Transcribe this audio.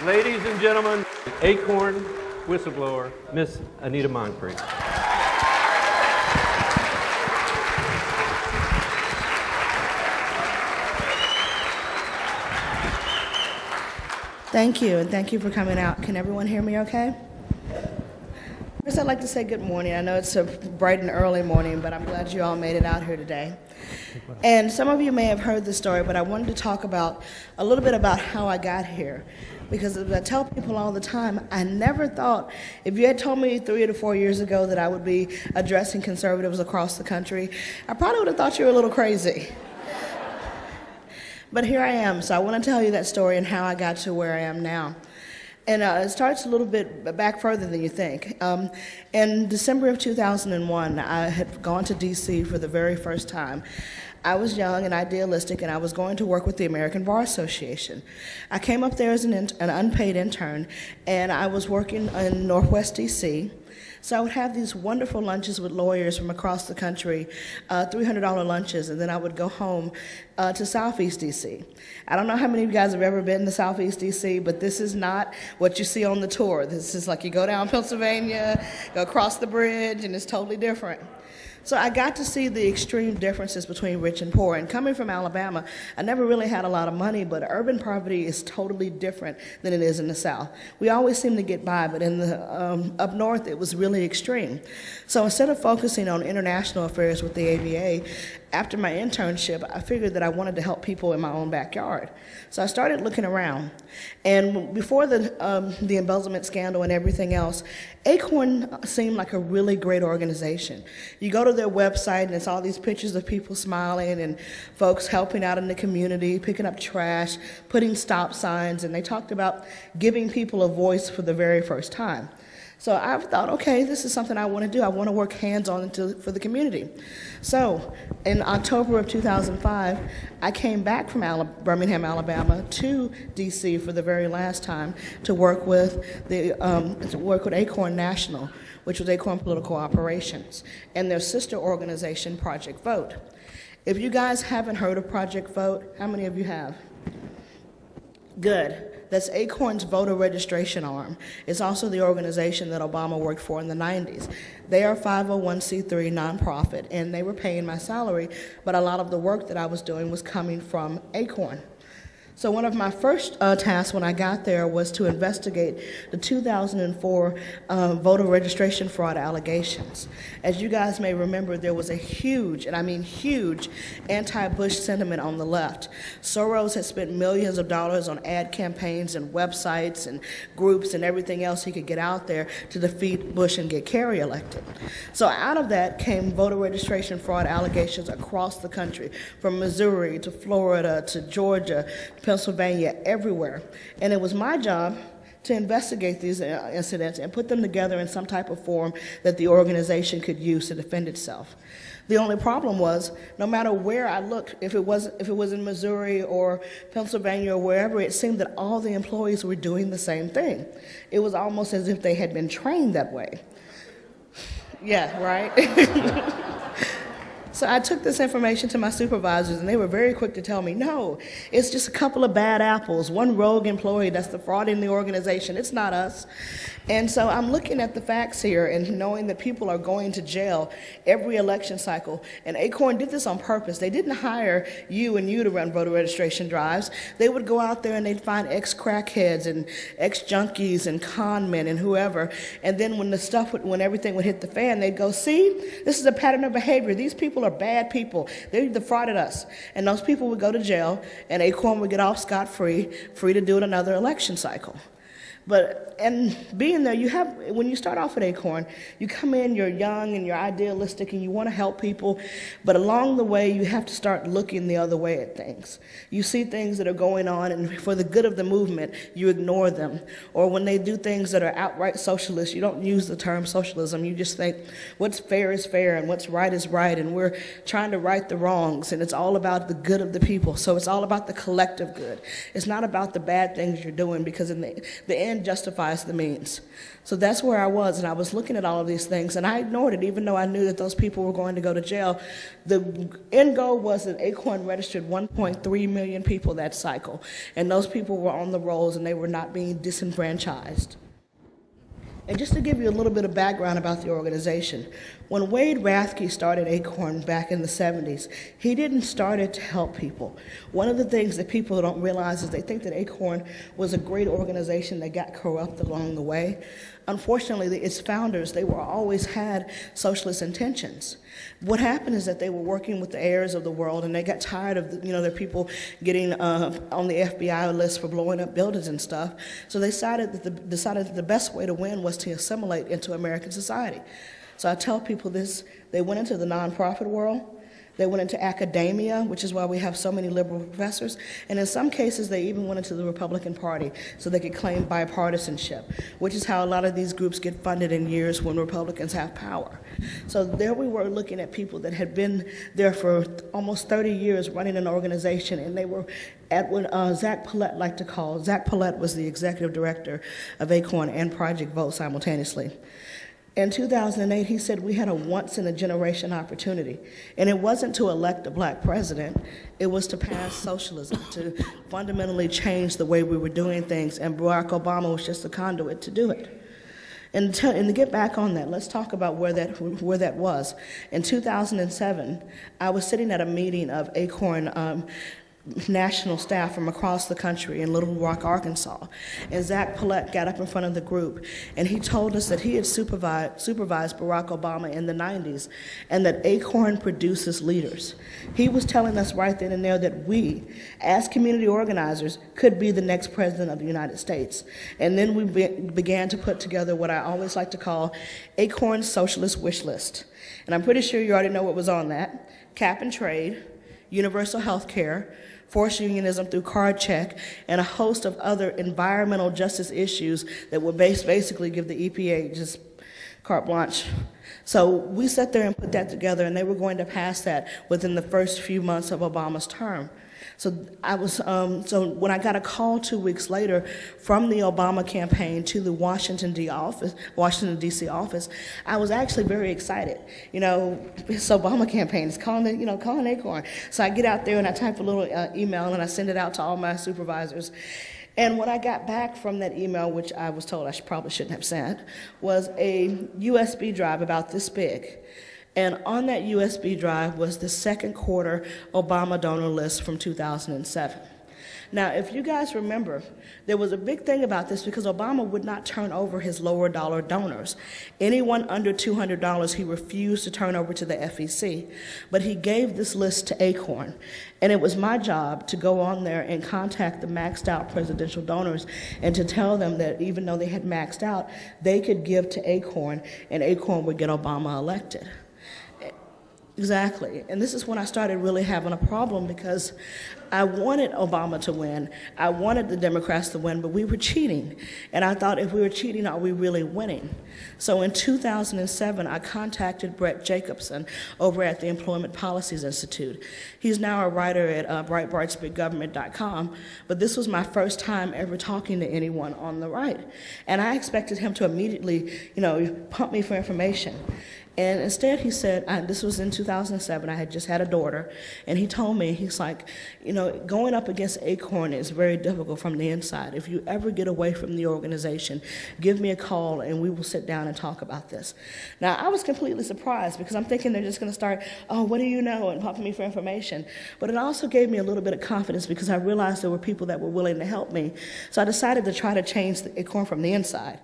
Ladies and gentlemen, Acorn whistleblower, Miss Aniota Moncrief. Thank you, and thank you for coming out. Can everyone hear me okay? First, I'd like to say good morning. I know it's a bright and early morning, but I'm glad you all made it out here today. And some of you may have heard the story, but I wanted to talk about a little bit about how I got here. Because as I tell people all the time, I never thought, if you had told me 3 to 4 years ago that I would be addressing conservatives across the country, I probably would have thought you were a little crazy. But here I am, so I want to tell you that story and how I got to where I am now. And it starts a little bit back further than you think. In December of 2001, I had gone to D.C. for the very first time. I was young and idealistic, and I was going to work with the American Bar Association. I came up there as an unpaid intern, and I was working in Northwest D.C., so I would have these wonderful lunches with lawyers from across the country, $300 lunches, and then I would go home to Southeast D.C. I don't know how many of you guys have ever been to Southeast D.C., but this is not what you see on the tour. This is like you go down Pennsylvania, go across the bridge, and it's totally different. So I got to see the extreme differences between rich and poor. And coming from Alabama, I never really had a lot of money, but urban poverty is totally different than it is in the South. We always seem to get by, but in the up north, it was really extreme. So instead of focusing on international affairs with the ABA, after my internship, I figured that I wanted to help people in my own backyard. So I started looking around. And before the embezzlement scandal and everything else, Acorn seemed like a really great organization. You go to their website, and it's all these pictures of people smiling and folks helping out in the community, picking up trash, putting stop signs, and they talked about giving people a voice for the very first time. So I thought, okay, this is something I want to do. I want to work hands-on for the community. So in October of 2005, I came back from Birmingham, Alabama, to D.C. for the very last time to work with Acorn National, which was Acorn Political Operations, and their sister organization, Project Vote. If you guys haven't heard of Project Vote, how many of you have? Good. That's Acorn's voter registration arm. It's also the organization that Obama worked for in the 90s. They are a 501c3 nonprofit, and they were paying my salary, but a lot of the work that I was doing was coming from Acorn. So one of my first tasks when I got there was to investigate the 2004 voter registration fraud allegations. As you guys may remember, there was a huge, and I mean huge, anti-Bush sentiment on the left. Soros had spent millions of dollars on ad campaigns and websites and groups and everything else he could get out there to defeat Bush and get Kerry elected. So out of that came voter registration fraud allegations across the country, from Missouri to Florida to Georgia, Pennsylvania, everywhere. And it was my job to investigate these incidents and put them together in some type of form that the organization could use to defend itself. The only problem was, no matter where I looked, if it was in Missouri or Pennsylvania or wherever, it seemed that all the employees were doing the same thing. It was almost as if they had been trained that way. Yeah, right? So I took this information to my supervisors, and they were very quick to tell me, no, it's just a couple of bad apples, one rogue employee that's defrauding the organization. It's not us. And so I'm looking at the facts here and knowing that people are going to jail every election cycle. And Acorn did this on purpose. They didn't hire you and you to run voter registration drives. They would go out there and they'd find ex-crackheads and ex-junkies and con men and whoever. And then when everything would hit the fan, they'd go, see, this is a pattern of behavior. These people are bad people. They defrauded us. And those people would go to jail, and Acorn would get off scot-free, free to do it another election cycle. And being there, when you start off at Acorn, you come in, you're young and you're idealistic and you want to help people, but along the way, you have to start looking the other way at things. You see things that are going on, and for the good of the movement, you ignore them. Or when they do things that are outright socialist, you don't use the term socialism. You just think what's fair is fair and what's right is right, and we're trying to right the wrongs, and it's all about the good of the people. So it's all about the collective good. It's not about the bad things you're doing, because in the end, end justifies the means. So that's where I was, and I was looking at all of these things, and I ignored it, even though I knew that those people were going to go to jail. The end goal was that Acorn registered 1.3 million people that cycle, and those people were on the rolls, and they were not being disenfranchised. And just to give you a little bit of background about the organization, when Wade Rathke started Acorn back in the 70s, he didn't start it to help people. One of the things that people don't realize is they think that Acorn was a great organization that got corrupt along the way. Unfortunately, its founders, they were always had socialist intentions. What happened is that they were working with the heirs of the world, and they got tired of their people getting on the FBI list for blowing up buildings and stuff. So they decided that the best way to win was to assimilate into American society. So I tell people this: they went into the nonprofit world. They went into academia, which is why we have so many liberal professors, and in some cases they even went into the Republican Party so they could claim bipartisanship, which is how a lot of these groups get funded in years when Republicans have power. So there we were looking at people that had been there for almost 30 years running an organization, and they were at what Zach Paulette liked to call, Zach Paulette was the executive director of Acorn and Project Vote simultaneously. In 2008, he said we had a once-in-a-generation opportunity, and it wasn't to elect a black president, it was to pass socialism, to fundamentally change the way we were doing things, and Barack Obama was just a conduit to do it. And to get back on that, let's talk about where that was. In 2007, I was sitting at a meeting of Acorn national staff from across the country in Little Rock, Arkansas. And Zach Paulette got up in front of the group, and he told us that he had supervised Barack Obama in the 90s, and that Acorn produces leaders. He was telling us right then and there that we, as community organizers, could be the next president of the United States. And then we began to put together what I always like to call Acorn's socialist wish list. And I'm pretty sure you already know what was on that: cap and trade, universal health care, forced unionism through card check, and a host of other environmental justice issues that would basically give the EPA just carte blanche. So we sat there and put that together, and they were going to pass that within the first few months of Obama's term. So when I got a call 2 weeks later from the Obama campaign to the Washington D.C. office, I was actually very excited. This Obama campaign is calling Acorn. So I get out there and I type a little email and I send it out to all my supervisors. And when I got back from that email, which I was told I probably shouldn't have sent, was a USB drive about this big. And on that USB drive was the second quarter Obama donor list from 2007. Now, if you guys remember, there was a big thing about this because Obama would not turn over his lower dollar donors. Anyone under $200 he refused to turn over to the FEC, but he gave this list to Acorn. And it was my job to go on there and contact the maxed out presidential donors and to tell them that even though they had maxed out, they could give to Acorn and Acorn would get Obama elected. Exactly. And this is when I started really having a problem because I wanted Obama to win. I wanted the Democrats to win, but we were cheating. And I thought, if we were cheating, are we really winning? So in 2007, I contacted Brett Jacobson over at the Employment Policies Institute. He's now a writer at breitbartsbiggovernment.com, but this was my first time ever talking to anyone on the right. And I expected him to immediately, pump me for information. And instead he said, this was in 2007, I had just had a daughter, and he told me, he's like, going up against Acorn is very difficult from the inside. If you ever get away from the organization, give me a call and we will sit down and talk about this. Now, I was completely surprised because I'm thinking they're just going to start, oh, what do you know, and pumping me for information. But it also gave me a little bit of confidence because I realized there were people that were willing to help me. So I decided to try to change the Acorn from the inside.